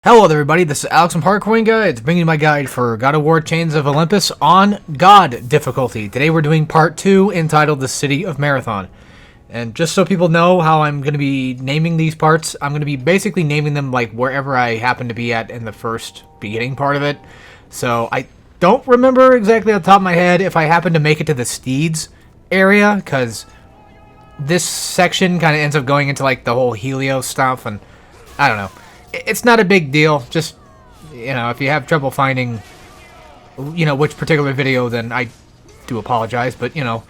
Hello everybody, this is Alex from Parkouring Guides, bringing you my guide for God of War Chains of Olympus on God difficulty. Today we're doing part 2 entitled The City of Marathon. And just so people know how I'm going to be naming these parts, I'm going to be basically naming them like wherever I happen to be at in the first beginning part of it. So I don't remember exactly off the top of my head if I happen to make it to the Steeds area, because this section kind of ends up going into like the whole Helios stuff, and I don't know. It's not a big deal. Just, if you have trouble finding, which particular video, then I do apologize. But, either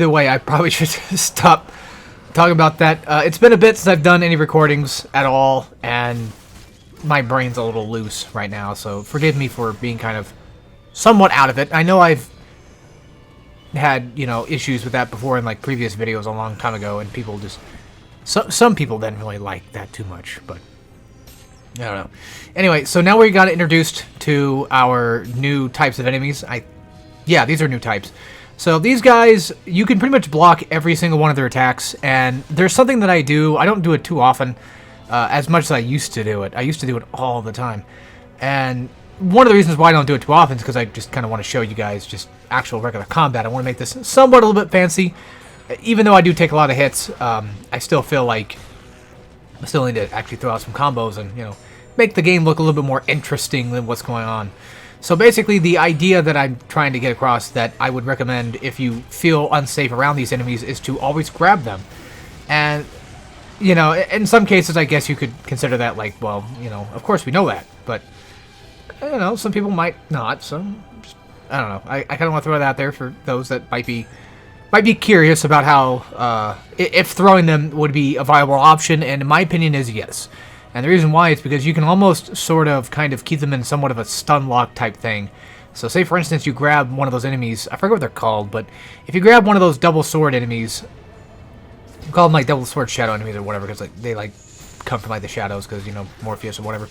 way, I probably should stop talking about that. It's been a bit since I've done any recordings at all, and my brain's a little loose right now. So forgive me for being kind of somewhat out of it. I know I've had, issues with that before in, like, previous videos a long time ago, and people just... Some people didn't really like that too much, but I don't know. Anyway, so now we got introduced to our new types of enemies. These are new types. So these guys, you can pretty much block every single one of their attacks, and there's something that I do. I don't do it too often, as much as I used to do it. I used to do it all the time, and one of the reasons why I don't do it too often is because I just kind of want to show you guys just actual regular combat. I want to make this somewhat a little bit fancy. Even though I do take a lot of hits, I still feel like I still need to actually throw out some combos and, make the game look a little bit more interesting than what's going on. So basically, the idea that I'm trying to get across that I would recommend if you feel unsafe around these enemies is to always grab them. And, in some cases, I guess you could consider that like, well, of course we know that. But, some people might not, so just, I don't know. I kind of want to throw that out there for those that might be curious about how, if throwing them would be a viable option, and my opinion is yes. And the reason why is because you can almost sort of kind of keep them in somewhat of a stun lock type thing. So say, for instance, you grab one of those enemies, I forget what they're called, but if you grab one of those double sword enemies, we call them like double sword shadow enemies or whatever, because they come from like the shadows, because, Morpheus or whatever.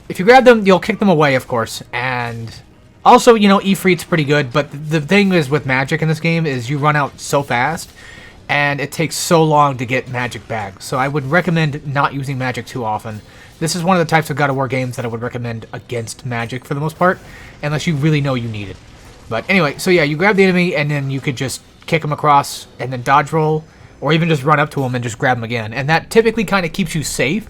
If you grab them, you'll kick them away, of course, and... Also, Ifrit's pretty good, but the thing is with magic in this game is you run out so fast, and it takes so long to get magic back. So I would recommend not using magic too often. This is one of the types of God of War games that I would recommend against magic for the most part, unless you really know you need it. But anyway, so yeah, you grab the enemy, and then you could just kick him across, and then dodge roll, or even just run up to him and just grab him again. And that typically kind of keeps you safe,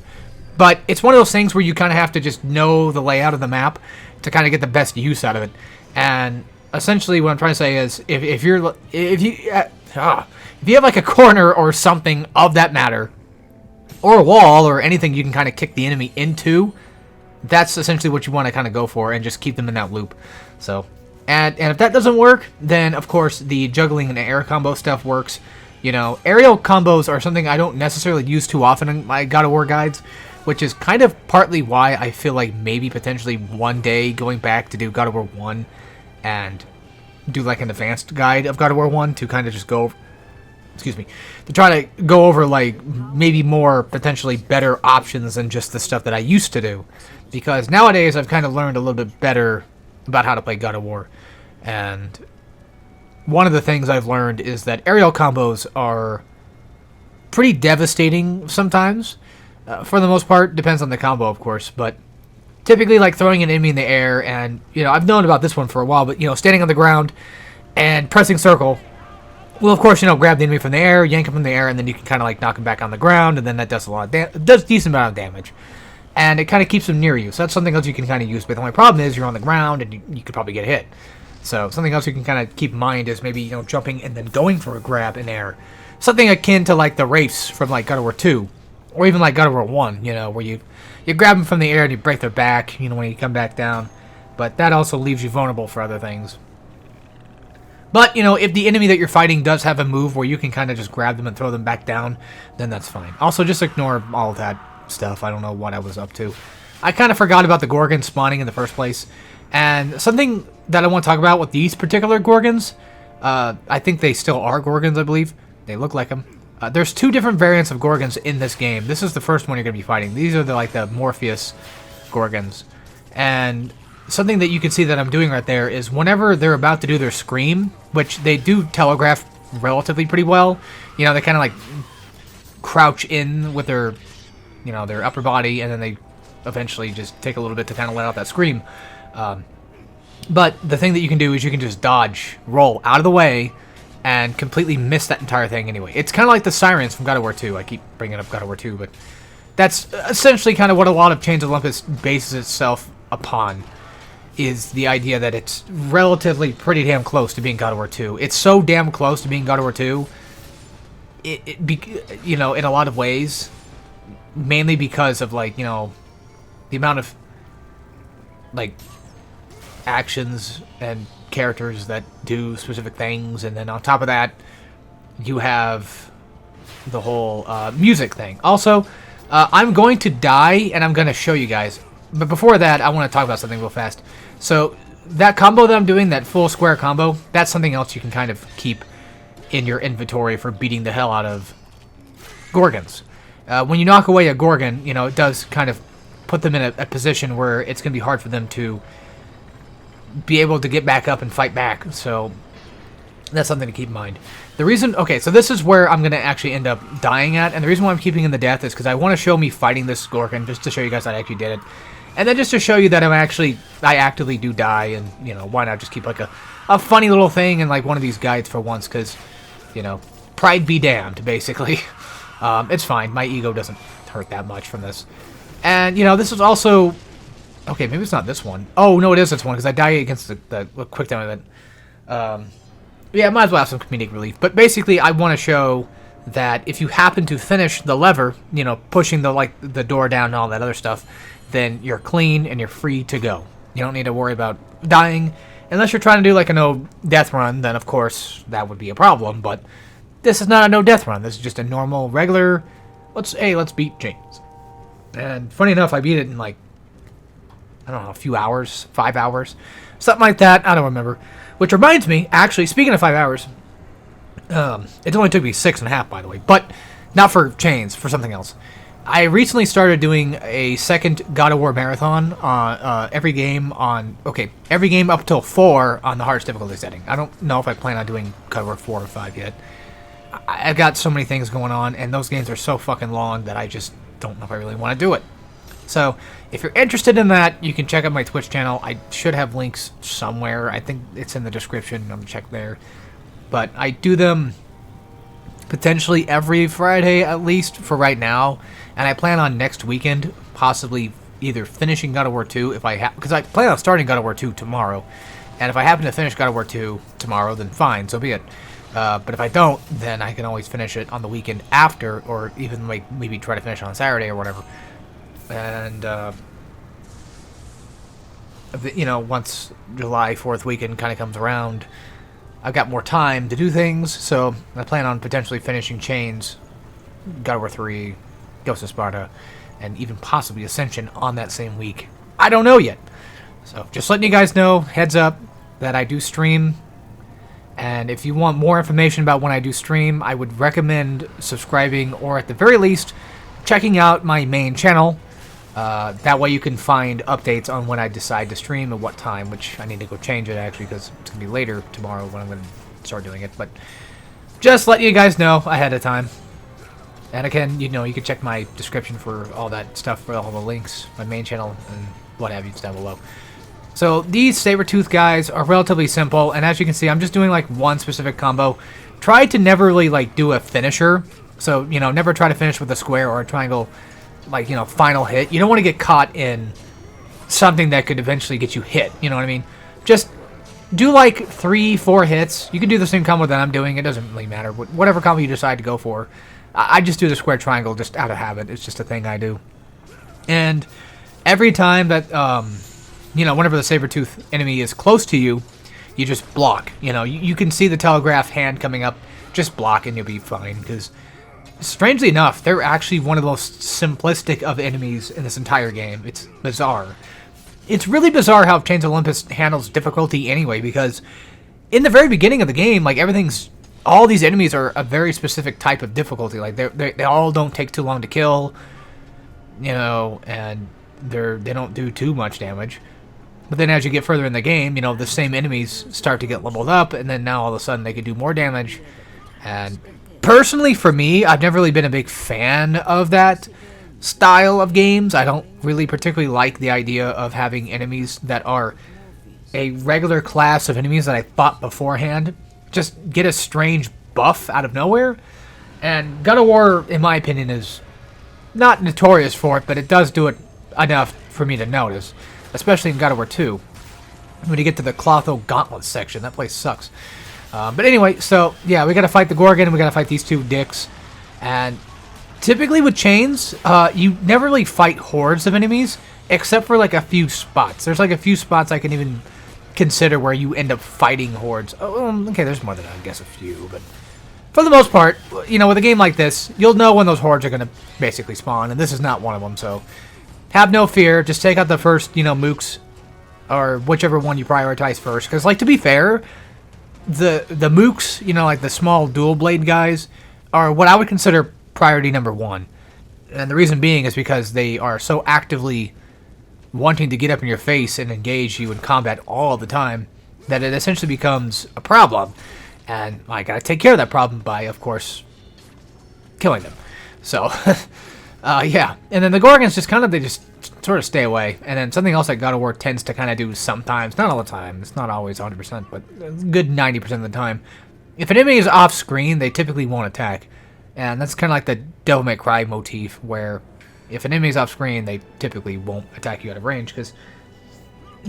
but it's one of those things where you kind of have to just know the layout of the map to kind of get the best use out of it. And essentially what I'm trying to say is if you have like a corner or something of that matter, or a wall or anything you can kind of kick the enemy into, that's essentially what you want to kind of go for and just keep them in that loop. So and if that doesn't work, then of course the juggling and air combo stuff works. Aerial combos are something I don't necessarily use too often in my God of War guides, which is kind of partly why I feel like maybe potentially one day going back to do God of War 1 and do like an advanced guide of God of War 1 to kind of just go, to try to go over like maybe more potentially better options than just the stuff that I used to do. Because nowadays I've kind of learned a little bit better about how to play God of War. And one of the things I've learned is that aerial combos are pretty devastating sometimes. For the most part, depends on the combo, of course, but typically, like, throwing an enemy in the air, and, I've known about this one for a while, but, standing on the ground and pressing circle will, of course, grab the enemy from the air, yank him from the air, and then you can kind of, like, knock him back on the ground, and then that does does a decent amount of damage. And it kind of keeps him near you, so that's something else you can kind of use, but the only problem is you're on the ground, and you could probably get hit. So something else you can kind of keep in mind is maybe, jumping and then going for a grab in air. Something akin to, like, the Wraiths from, like, God of War 2. Or even like God of War 1, where you grab them from the air and you break their back, when you come back down. But that also leaves you vulnerable for other things. But, if the enemy that you're fighting does have a move where you can kind of just grab them and throw them back down, then that's fine. Also, just ignore all of that stuff. I don't know what I was up to. I kind of forgot about the Gorgons spawning in the first place. And something that I want to talk about with these particular Gorgons, I think they still are Gorgons, I believe. They look like them. There's two different variants of Gorgons in this game. This is the first one you're going to be fighting. These are the Morpheus Gorgons. And something that you can see that I'm doing right there is whenever they're about to do their scream, which they do telegraph relatively pretty well, they kind of like crouch in with their, you know, their upper body, and then they eventually just take a little bit to kind of let out that scream. But the thing that you can do is you can just dodge, roll out of the way, and completely miss that entire thing anyway. It's kind of like the sirens from God of War 2. I keep bringing up God of War 2, but that's essentially kind of what a lot of Chains of Olympus bases itself upon, is the idea that it's relatively pretty damn close to being God of War 2. It's so damn close to being God of War 2, you know, in a lot of ways, mainly because of, like, you know, the amount of, like, actions and characters that do specific things, and then on top of that, you have the whole music thing. Also, I'm going to die, and I'm going to show you guys. But before that, I want to talk about something real fast. So, that combo that I'm doing, that full square combo, that's something else you can kind of keep in your inventory for beating the hell out of Gorgons. When you knock away a Gorgon, you know, it does kind of put them in a position where it's going to be hard for them to be able to get back up and fight back. So, that's something to keep in mind. The reason... Okay, so this is where I'm going to actually end up dying at, and the reason why I'm keeping in the death is because I want to show me fighting this Gorgon, just to show you guys that I actually did it. And then just to show you that I actively do die, and, you know, why not just keep, like, a funny little thing in, like, one of these guides for once, because, you know, pride be damned, basically. It's fine. My ego doesn't hurt that much from this. And, you know, this is also... Okay, maybe it's not this one. Oh, no, it is this one, because I die against the quick time event. Yeah, might as well have some comedic relief. But basically, I want to show that if you happen to finish the lever, you know, pushing the door down and all that other stuff, then you're clean and you're free to go. You don't need to worry about dying. Unless you're trying to do like a no death run, then of course that would be a problem. But this is not a no death run. This is just a normal, regular, let's beat James. And funny enough, I beat it in like, I don't know, a few hours, 5 hours, something like that. I don't remember. Which reminds me, actually, speaking of 5 hours, it only took me 6.5, by the way, but not for Chains, for something else. I recently started doing a second God of War marathon on every game up till 4 on the hardest difficulty setting. I don't know if I plan on doing God of War 4 or 5 yet. I've got so many things going on, and those games are so fucking long that I just don't know if I really want to do it. So, if you're interested in that, you can check out my Twitch channel. I should have links somewhere. I think it's in the description. I'm going to check there. But I do them potentially every Friday, at least, for right now. And I plan on next weekend possibly either finishing God of War 2, because I plan on starting God of War 2 tomorrow. And if I happen to finish God of War 2 tomorrow, then fine, so be it. But if I don't, then I can always finish it on the weekend after, or even like maybe try to finish on Saturday or whatever. And, you know, once July 4th weekend kind of comes around, I've got more time to do things, so I plan on potentially finishing Chains, God of War 3, Ghost of Sparta, and even possibly Ascension on that same week. I don't know yet. So, just letting you guys know, heads up, that I do stream. And if you want more information about when I do stream, I would recommend subscribing, or at the very least, checking out my main channel. That way you can find updates on when I decide to stream and what time, which I need to go change it, actually, because it's going to be later tomorrow when I'm going to start doing it. But just letting you guys know ahead of time. And again, you know, you can check my description for all that stuff, for all the links, my main channel, and what have you, it's down below. So these saber-tooth guys are relatively simple, and as you can see, I'm just doing like one specific combo. Try to never really like do a finisher. So, you know, never try to finish with a square or a triangle, like, you know, final hit. You don't want to get caught in something that could eventually get you hit, you know what I mean? Just do like 3-4 hits. You can do the same combo that I'm doing. It doesn't really matter. Whatever combo you decide to go for. I just do the square triangle just out of habit. It's just a thing I do. And every time that, you know, whenever the saber-tooth enemy is close to you, you just block. You know, you can see the telegraph hand coming up. Just block and you'll be fine, because strangely enough, they're actually one of the most simplistic of enemies in this entire game. It's bizarre. It's really bizarre how Chains of Olympus handles difficulty anyway, because in the very beginning of the game, like, all these enemies are a very specific type of difficulty. Like, they all don't take too long to kill, you know, and they don't do too much damage. But then as you get further in the game, you know, the same enemies start to get leveled up, and then now all of a sudden they can do more damage, and Personally, for me, I've never really been a big fan of that style of games. I don't really particularly like the idea of having enemies that are a regular class of enemies that I fought beforehand just get a strange buff out of nowhere. And God of War, in my opinion, is not notorious for it, but it does do it enough for me to notice, especially in God of War 2. When you get to the Clotho Gauntlet section, that place sucks. But anyway, so yeah, we gotta fight the Gorgon, and we gotta fight these two dicks. And typically with chains, you never really fight hordes of enemies, except for like a few spots. There's like a few spots I can even consider where you end up fighting hordes. Oh, okay, there's more than I guess a few, but for the most part, you know, with a game like this, you'll know when those hordes are gonna basically spawn, and this is not one of them. So have no fear. Just take out the first, you know, mooks, or whichever one you prioritize first. Because, like, to be fair, the mooks, you know, like the small dual blade guys, are what I would consider priority number one. And the reason being is because they are so actively wanting to get up in your face and engage you in combat all the time that it essentially becomes a problem. And I gotta take care of that problem by, of course, killing them. So, yeah. And then the Gorgons just kind of, they just sort of stay away. And then something else that God of War tends to kind of do sometimes, not all the time, it's not always 100%, but a good 90% of the time. If an enemy is off screen, they typically won't attack. And that's kind of like the Devil May Cry motif, where if an enemy is off screen, they typically won't attack you out of range. Because,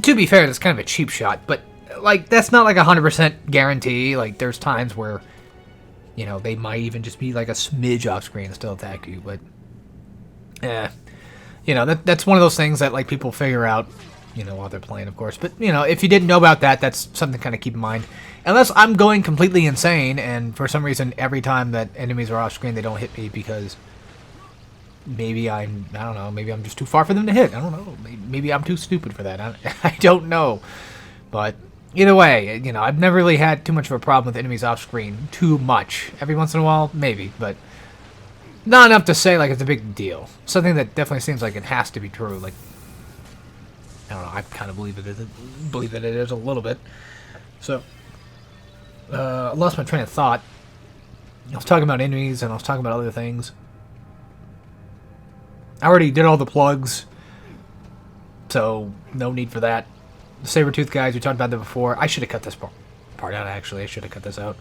to be fair, that's kind of a cheap shot. But, like, that's not like a 100% guarantee. Like, there's times where, you know, they might even just be like a smidge off screen and still attack you. But, you know, that's one of those things that, like, people figure out, you know, while they're playing, of course. But, you know, if you didn't know about that, that's something to kind of keep in mind. Unless I'm going completely insane, and for some reason, every time that enemies are off screen, they don't hit me because maybe I don't know, maybe I'm just too far for them to hit. I don't know. Maybe I'm too stupid for that. I don't know. But either way, you know, I've never really had too much of a problem with enemies off screen. Too much. Every once in a while, maybe, but not enough to say, like, it's a big deal. Something that definitely seems like it has to be true. Like, I don't know, I kind of believe that it is a little bit. So, I lost my train of thought. I was talking about enemies, and I was talking about other things. I already did all the plugs, so no need for that. The Sabertooth guys, we talked about that before. I should have cut this part out, actually. I should have cut this out.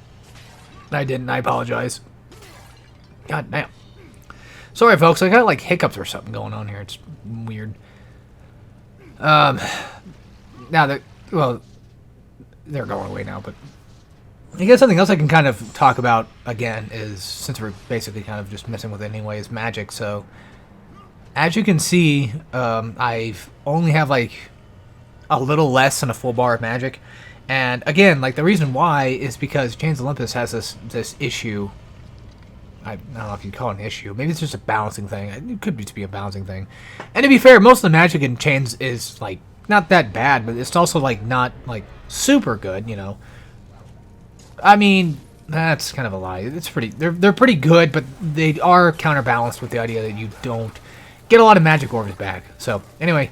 I didn't. I apologize. God damn. Sorry, folks. I got, like, hiccups or something going on here. It's weird. Now that, well, they're going away now, but I guess something else I can kind of talk about again is, since we're basically kind of just messing with it anyway, is magic. So, as you can see, I've only have, like, a little less than a full bar of magic. And again, like, the reason why is because Chains of Olympus has this issue. I don't know if you'd call it an issue. Maybe it's just a balancing thing. It could just be a balancing thing. And to be fair, most of the magic in Chains is, like, not that bad, but it's also, like, not, like, super good, you know. I mean, that's kind of a lie. It's pretty. They're pretty good, but they are counterbalanced with the idea that you don't get a lot of magic orbs back. So, anyway,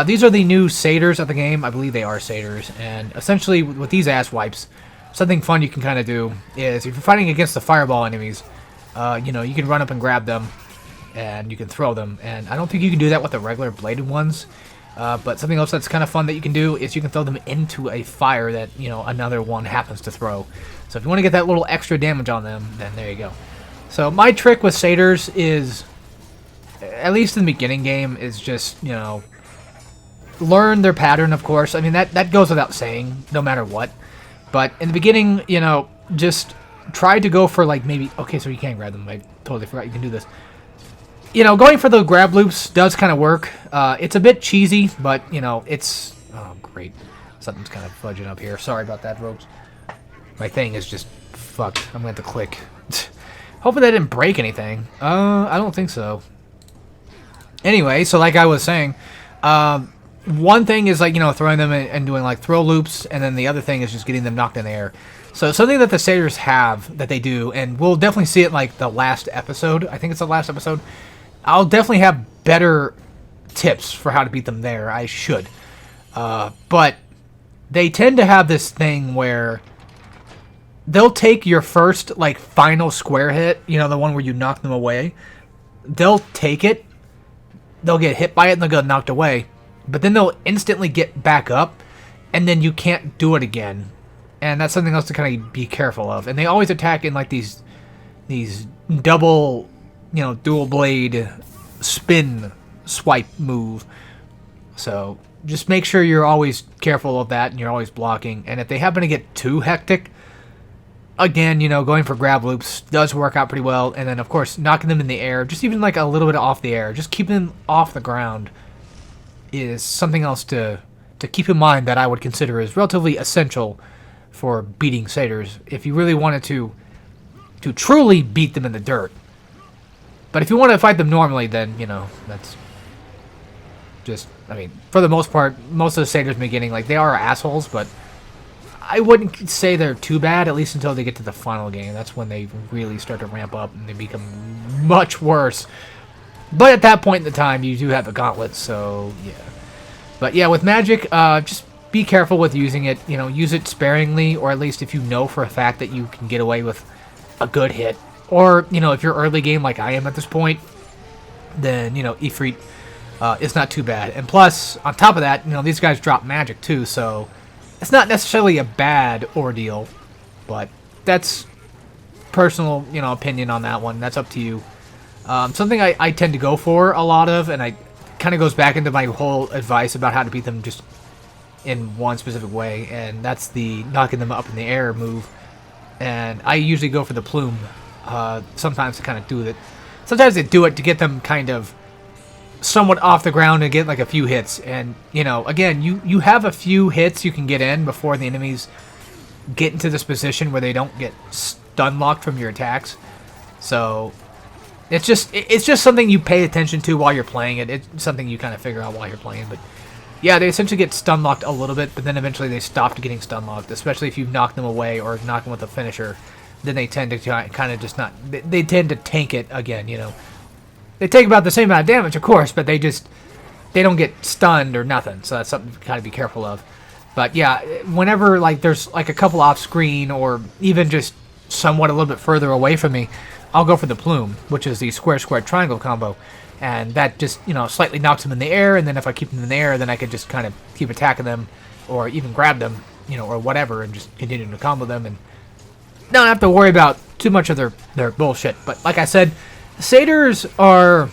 these are the new satyrs of the game. I believe they are satyrs. And essentially, with these ass wipes, something fun you can kind of do is, if you're fighting against the fireball enemies, you know, you can run up and grab them, and you can throw them. And I don't think you can do that with the regular bladed ones. But something else that's kind of fun that you can do is you can throw them into a fire that, you know, another one happens to throw. So if you want to get that little extra damage on them, then there you go. So my trick with satyrs is, at least in the beginning game, is just, you know, learn their pattern, of course. I mean, that goes without saying, no matter what. But in the beginning, you know, just try to go for, like, maybe... Okay, so you can grab them. I totally forgot you can do this. You know, going for the grab loops does kind of work. It's a bit cheesy, but, you know, it's... Oh, great. Something's kind of fudging up here. Sorry about that, folks. My thing is just fucked. I'm going to have to click. Hopefully that didn't break anything. I don't think so. Anyway, so like I was saying, one thing is, like, you know, throwing them and doing, like, throw loops, and then the other thing is just getting them knocked in the air. So something that the satyrs have that they do, and we'll definitely see it, like, the last episode. I think it's the last episode. I'll definitely have better tips for how to beat them there. I should. But they tend to have this thing where they'll take your first, like, final square hit, you know, the one where you knock them away. They'll take it, they'll get hit by it, and they'll get knocked away. But then they'll instantly get back up, and then you can't do it again. And that's something else to kind of be careful of. And they always attack in, like, these double, you know, dual blade spin swipe move. So just make sure you're always careful of that and you're always blocking. And if they happen to get too hectic, again, you know, going for grab loops does work out pretty well. And then, of course, knocking them in the air, just even like a little bit off the air, just keeping them off the ground is something else to keep in mind that I would consider is relatively essential for beating satyrs if you really wanted to truly beat them in the dirt. But if you want to fight them normally, then, you know, that's just, I mean, for the most part, most of the satyrs in the beginning, like, they are assholes, but I wouldn't say they're too bad, at least until they get to the final game. That's when they really start to ramp up and they become much worse. But at that point in the time, you do have the gauntlets, so, yeah. But, yeah, with magic, just be careful with using it. You know, use it sparingly, or at least if you know for a fact that you can get away with a good hit. Or, you know, if you're early game like I am at this point, then, you know, Ifrit is not too bad. And plus, on top of that, you know, these guys drop magic too, so it's not necessarily a bad ordeal. But that's personal, you know, opinion on that one. That's up to you. Something I tend to go for a lot of, and I kind of goes back into my whole advice about how to beat them just in one specific way, and that's the knocking them up in the air move. And I usually go for the plume sometimes to kind of do it. Sometimes they do it to get them kind of somewhat off the ground and get like a few hits. And, you know, again, you have a few hits you can get in before the enemies get into this position where they don't get stun locked from your attacks. So it's just something you pay attention to while you're playing it. It's something you kind of figure out while you're playing. But yeah, they essentially get stun locked a little bit, but then eventually they stop getting stun locked, especially if you knock them away or knock them with a finisher. Then they tend to kind of just not... They tend to tank it again, you know. They take about the same amount of damage, of course, but they don't get stunned or nothing. So that's something to kind of be careful of. But yeah, whenever like there's like a couple off screen or even just somewhat a little bit further away from me, I'll go for the plume, which is the square square triangle combo. And that just, you know, slightly knocks them in the air, and then if I keep them in the air, then I could just kind of keep attacking them or even grab them, you know, or whatever, and just continue to combo them and don't have to worry about too much of their bullshit. But like I said, satyrs are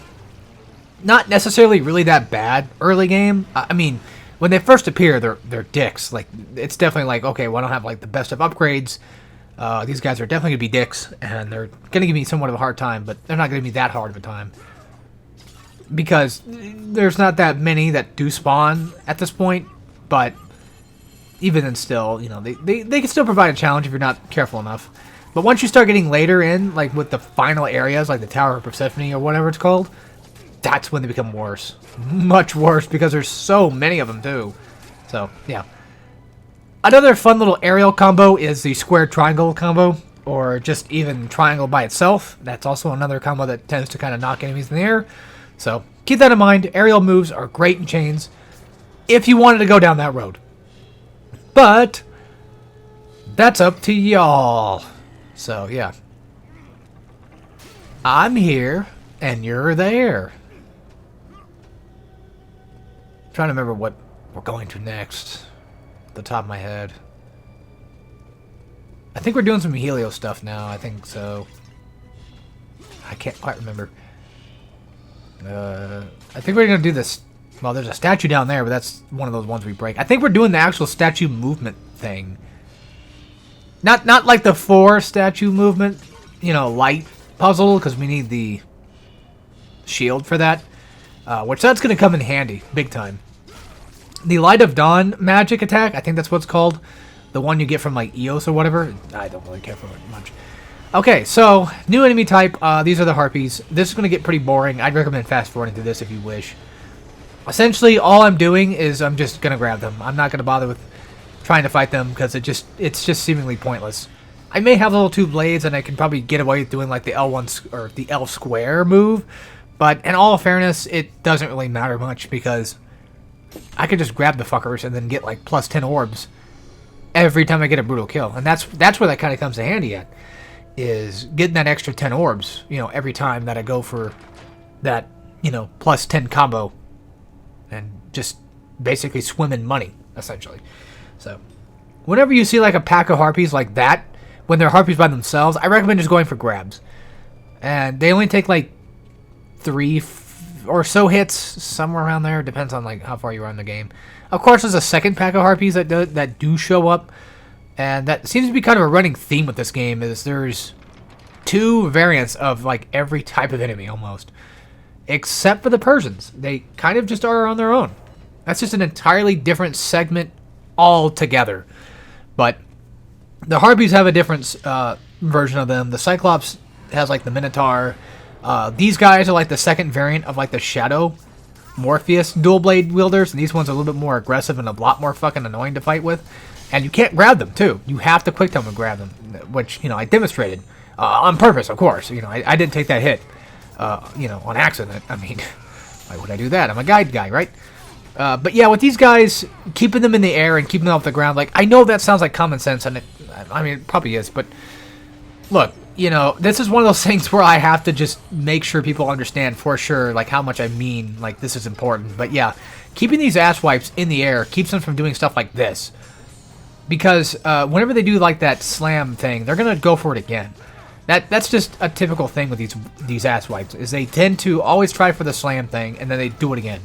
not necessarily really that bad early game. I mean, when they first appear, they're dicks. Like, it's definitely like, okay, well, I don't have like the best of upgrades. These guys are definitely gonna be dicks, and they're gonna give me somewhat of a hard time, but they're not gonna give me that hard of a time because there's not that many that do spawn at this point. But even then, still, you know, they can still provide a challenge if you're not careful enough. But once you start getting later in, like with the final areas, like the Tower of Persephone or whatever it's called, that's when they become worse. Much worse, because there's so many of them, too. So, yeah. Another fun little aerial combo is the square triangle combo, or just even triangle by itself. That's also another combo that tends to kind of knock enemies in the air. So, keep that in mind. Aerial moves are great in chains if you wanted to go down that road. But that's up to y'all. So, yeah. I'm here, and you're there. I'm trying to remember what we're going to next. At the top of my head. I think we're doing some Helio stuff now. I think so. I can't quite remember. I think we're going to do this. Well, there's a statue down there, but that's one of those ones we break. I think we're doing the actual statue movement thing. Not like the 4 statue movement, you know, light puzzle, because we need the shield for that. Which that's going to come in handy, big time. The Light of Dawn magic attack, I think that's what it's called. The one you get from, like, Eos or whatever. I don't really care for it much. Okay, so, new enemy type. These are the Harpies. This is going to get pretty boring. I'd recommend fast-forwarding through this if you wish. Essentially, all I'm doing is I'm just going to grab them. I'm not going to bother with trying to fight them because it's just seemingly pointless. I may have level 2 blades and I can probably get away with doing like the L1 or the L square move, but in all fairness, it doesn't really matter much because I could just grab the fuckers and then get like plus 10 orbs every time I get a brutal kill. And that's where that kind of comes in handy at, is getting that extra 10 orbs, you know, every time that I go for that, you know, plus 10 combo. And just basically swimming money, essentially. So, whenever you see like a pack of harpies like that, when they're harpies by themselves, I recommend just going for grabs. And they only take like 3 or so hits, somewhere around there. Depends on like how far you are in the game. Of course, there's a second pack of harpies that do show up, and that seems to be kind of a running theme with this game. Is there's 2 variants of like every type of enemy almost, except for the Persians. They kind of just are on their own. That's just an entirely different segment altogether. But the harpies have a different version of them. The Cyclops has like the Minotaur. These guys are like the second variant of like the Shadow Morpheus dual blade wielders, and these ones are a little bit more aggressive and a lot more fucking annoying to fight with. And you can't grab them too. You have to quick time and grab them, which, you know, I demonstrated on purpose, of course. You know, I didn't take that hit, you know, on accident. I mean, why would I do that? I'm a guide guy, right? But yeah, with these guys, keeping them in the air and keeping them off the ground, like, I know that sounds like common sense, and I mean, it probably is, but look, you know, this is one of those things where I have to just make sure people understand for sure, like, how much I mean, like, this is important. But yeah, keeping these ass wipes in the air keeps them from doing stuff like this. Because whenever they do, like, that slam thing, they're going to go for it again. That's just a typical thing with these ass wipes, is they tend to always try for the slam thing, and then they do it again.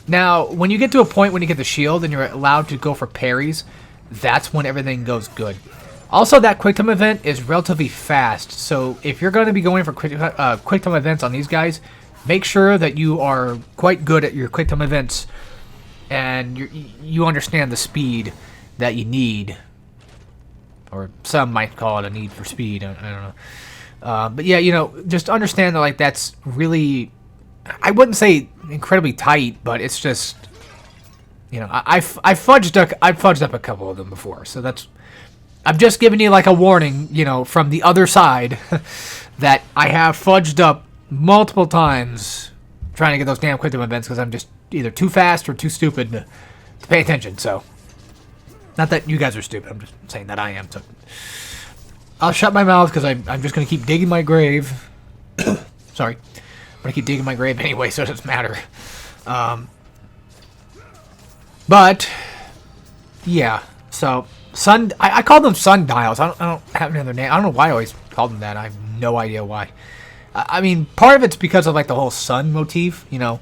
Now, when you get to a point when you get the shield and you're allowed to go for parries, that's when everything goes good. Also, that quick time event is relatively fast, so if you're going to be going for quick time events on these guys, make sure that you are quite good at your quick time events and you understand the speed that you need, or some might call it a need for speed. I don't know, but yeah, you know, just understand that, like, that's really, I wouldn't say incredibly tight, but it's just, you know, I've fudged up a couple of them before, so that's. I'm just giving you like a warning, you know, from the other side, that I have fudged up multiple times trying to get those damn quick time events because I'm just either too fast or too stupid to pay attention. So, not that you guys are stupid, I'm just saying that I am. So, I'll shut my mouth because I'm just going to keep digging my grave. Sorry. I'm going to keep digging my grave anyway, so it doesn't matter. But, yeah, so... I call them sundials. I don't have another name. I don't know why I always call them that. I have no idea why. I mean, part of it's because of like the whole sun motif, you know.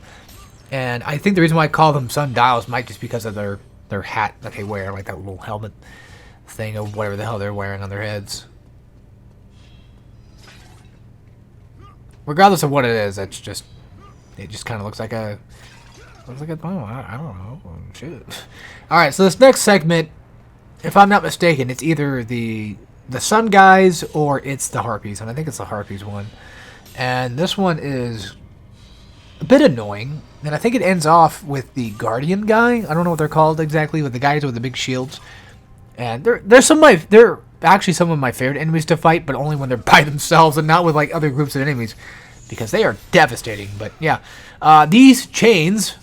And I think the reason why I call them sundials might just because of their hat that they wear, like that little helmet thing or whatever the hell they're wearing on their heads. Regardless of what it is, it just kind of looks like a I don't know. Shit. All right, so this next segment, if I'm not mistaken, it's either the Sun guys or it's the Harpies, and I think it's the Harpies one. And this one is a bit annoying, and I think it ends off with the Guardian guy. I don't know what they're called exactly, with the guys with the big shields. And they're actually some of my favorite enemies to fight, but only when they're by themselves and not with like other groups of enemies, because they are devastating. But yeah, these chains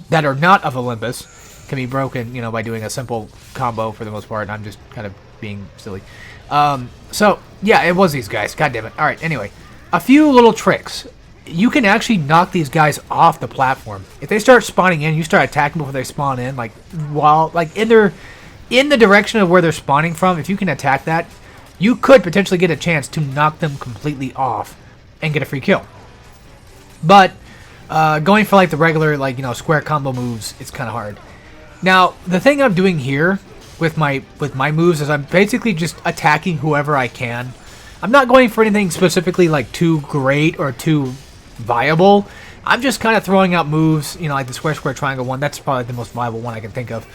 that are not of Olympus can be broken, you know, by doing a simple combo for the most part. I'm just kind of being silly. So, yeah, it was these guys. God damn it. Alright, anyway. A few little tricks. You can actually knock these guys off the platform. If they start spawning in, you start attacking before they spawn in, like, while, like, in the direction of where they're spawning from, if you can attack that, you could potentially get a chance to knock them completely off and get a free kill. But, going for, like, the regular, like, you know, square combo moves, it's kind of hard. Now, the thing I'm doing here with my moves is I'm basically just attacking whoever I can. I'm not going for anything specifically like too great or too viable. I'm just kind of throwing out moves, you know, like the square triangle one. That's probably the most viable one I can think of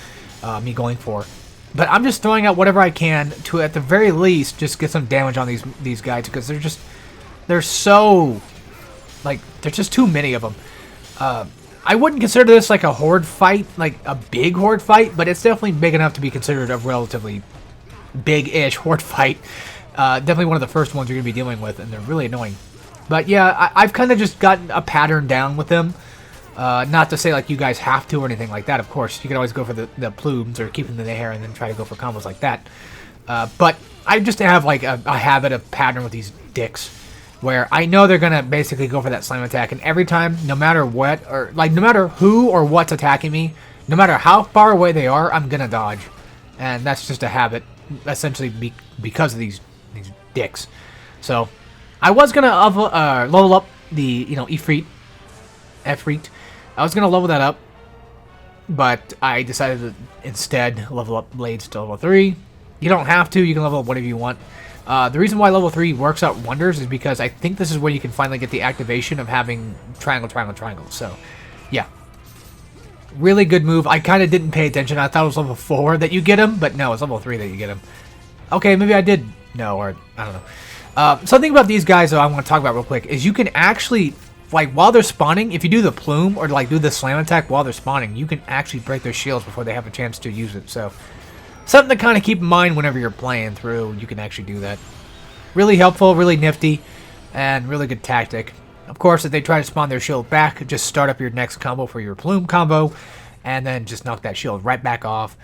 me going for. But I'm just throwing out whatever I can to, at the very least, just get some damage on these guys, because they're so, like, there's just too many of them. I wouldn't consider this like a horde fight, like a big horde fight, but it's definitely big enough to be considered a relatively big-ish horde fight. Definitely one of the first ones you're going to be dealing with, and they're really annoying. But yeah, I've kind of just gotten a pattern down with them. Not to say like you guys have to or anything like that. Of course, you can always go for the plumes or keep them in the hair and then try to go for combos like that. But I just have like a habit of pattern with these dicks, where I know they're gonna basically go for that slam attack, and every time, no matter what, or like no matter who or what's attacking me, no matter how far away they are, I'm gonna dodge, and that's just a habit, essentially because of these dicks. So I was gonna level up the Efreet. I was gonna level that up, but I decided to instead level up Blades to level 3. You don't have to. You can level up whatever you want. The reason why level 3 works out wonders is because I think this is where you can finally get the activation of having triangle, triangle, triangle. So, yeah. Really good move. I kind of didn't pay attention. I thought it was level 4 that you get him, but no, it's level 3 that you get him. Okay, maybe I did know, or I don't know. Something about these guys, though, I want to talk about real quick, is you can actually, like, while they're spawning, if you do the plume, or, like, do the slam attack while they're spawning, you can actually break their shields before they have a chance to use it, so something to kind of keep in mind whenever you're playing through. You can actually do that. Really helpful, really nifty, and really good tactic. Of course, if they try to spawn their shield back, just start up your next combo for your plume combo, and then just knock that shield right back off.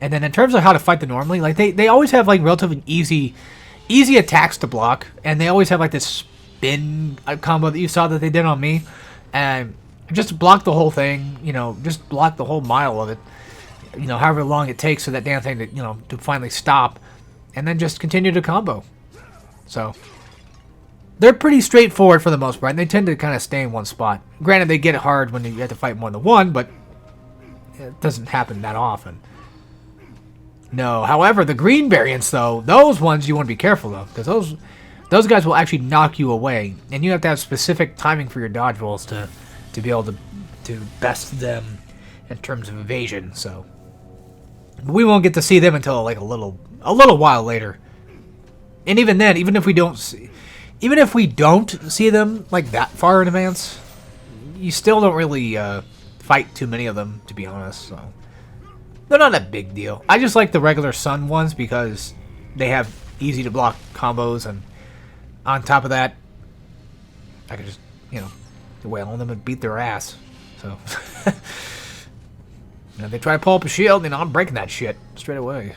And then in terms of how to fight them normally, like they always have like relatively easy attacks to block, and they always have like this spin combo that you saw that they did on me, and just block the whole thing. Just block the whole mile of it. However long it takes for that damn thing to, to finally stop, and then just continue to combo. So, they're pretty straightforward for the most part, and they tend to kind of stay in one spot. Granted, they get hard when you have to fight more than one, but it doesn't happen that often. No, however, the green variants, though, those ones you want to be careful of, because those guys will actually knock you away, and you have to have specific timing for your dodge rolls to be able to best them in terms of evasion, so we won't get to see them until like a little while later. And even then, even if we don't see them like that far in advance, you still don't really fight too many of them, to be honest. So they're not a big deal. I just like the regular sun ones because they have easy to block combos, and on top of that, I can just wail on them and beat their ass. So. If they try to pull up a shield, I'm breaking that shit straight away.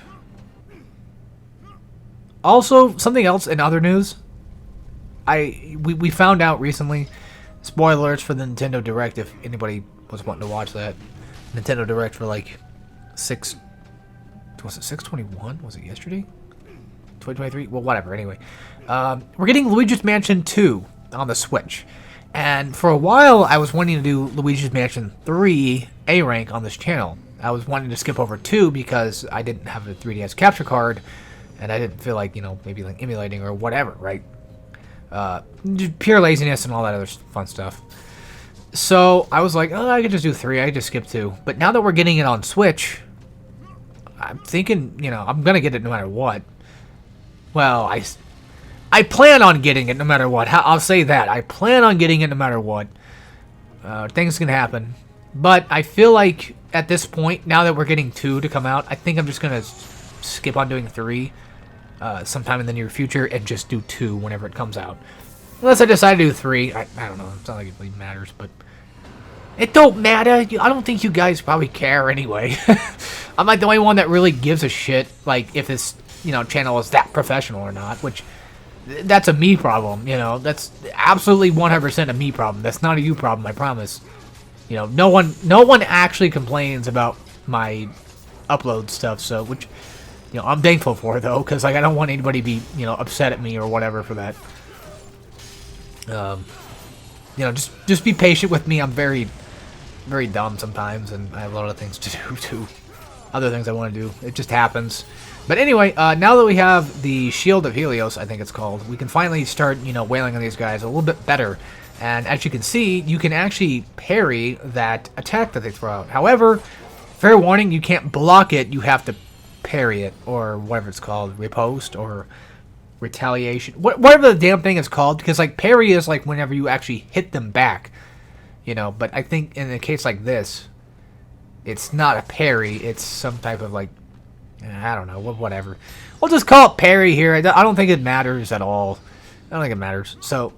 Also, something else in other news, we found out recently, spoilers for the Nintendo Direct if anybody was wanting to watch that. Nintendo Direct for like was it 6/21? Was it yesterday? 2023? Well, whatever, anyway. We're getting Luigi's Mansion 2 on the Switch. And for a while, I was wanting to do Luigi's Mansion 3 A rank on this channel. I was wanting to skip over 2 because I didn't have a 3DS capture card, and I didn't feel like, maybe like emulating or whatever, right? Just pure laziness and all that other fun stuff. So I was like, oh, I could just do 3. I could just skip 2. But now that we're getting it on Switch, I'm thinking, I'm going to get it no matter what. Well, I plan on getting it no matter what. I'll say that. I plan on getting it no matter what. Things can happen. But I feel like at this point, now that we're getting 2 to come out, I think I'm just going to skip on doing 3 sometime in the near future and just do 2 whenever it comes out. Unless I decide to do 3. I don't know. It's not like it really matters, but it don't matter. I don't think you guys probably care anyway. I'm like the only one that really gives a shit, like, if this, channel is that professional or not, which that's a me problem, That's absolutely 100% a me problem. That's not a you problem, I promise. No one actually complains about my upload stuff, so which I'm thankful for, though, because like I don't want anybody to be upset at me or whatever for that. Just be patient with me. I'm very, very dumb sometimes, and I have a lot of things to do too. Other things I want to do. It just happens. But anyway, now that we have the Shield of Helios, I think it's called, we can finally start, wailing on these guys a little bit better. And as you can see, you can actually parry that attack that they throw out. However, fair warning, you can't block it. You have to parry it, or whatever it's called, riposte or retaliation, whatever the damn thing is called. Because like parry is like whenever you actually hit them back, But I think in a case like this, it's not a parry. It's some type of like, I don't know, whatever. We'll just call it parry here. I don't think it matters at all. I don't think it matters. So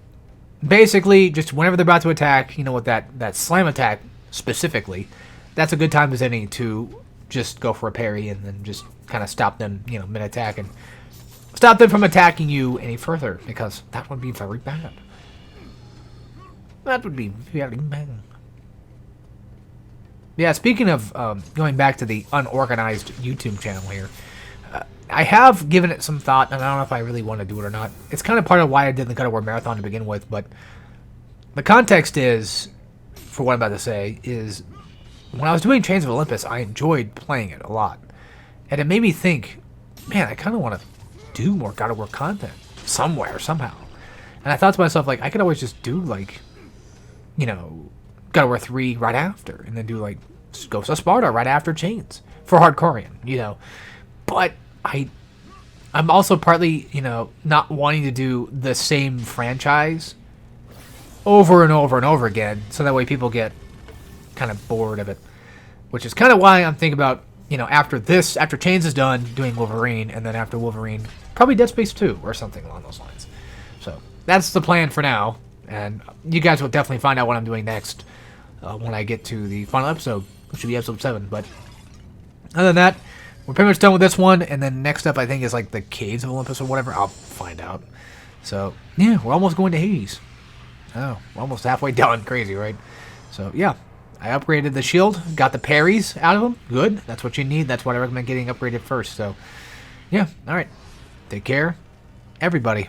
basically, just whenever they're about to attack, with that slam attack specifically, that's a good time as any to just go for a parry and then just kind of stop them, mid-attack and stop them from attacking you any further, because that would be very bad. That would be very bad. Yeah, speaking of going back to the unorganized YouTube channel here, I have given it some thought, and I don't know if I really want to do it or not. It's kind of part of why I did the God of War Marathon to begin with, but the context is, for what I'm about to say, is when I was doing Chains of Olympus, I enjoyed playing it a lot. And it made me think, man, I kind of want to do more God of War content somewhere, somehow. And I thought to myself, like, I could always just do, like, God of War 3 right after, and then do, like, Ghost of Sparta right after Chains for Hardcorean, But I'm also partly, not wanting to do the same franchise over and over and over again, so that way people get kind of bored of it. Which is kind of why I'm thinking about, after Chains is done, doing Wolverine, and then after Wolverine, probably Dead Space 2 or something along those lines. So that's the plan for now, and you guys will definitely find out what I'm doing next when I get to the final episode, which should be episode 7. But other than that, we're pretty much done with this one, and then next up I think is like the Caves of Olympus or whatever. I'll find out. So yeah, we're almost going to Hades. Oh, we're almost halfway done. Crazy, right? So yeah, I upgraded the shield, got the parries out of them. Good. That's what you need. That's what I recommend getting upgraded first. So yeah, all right. Take care, everybody.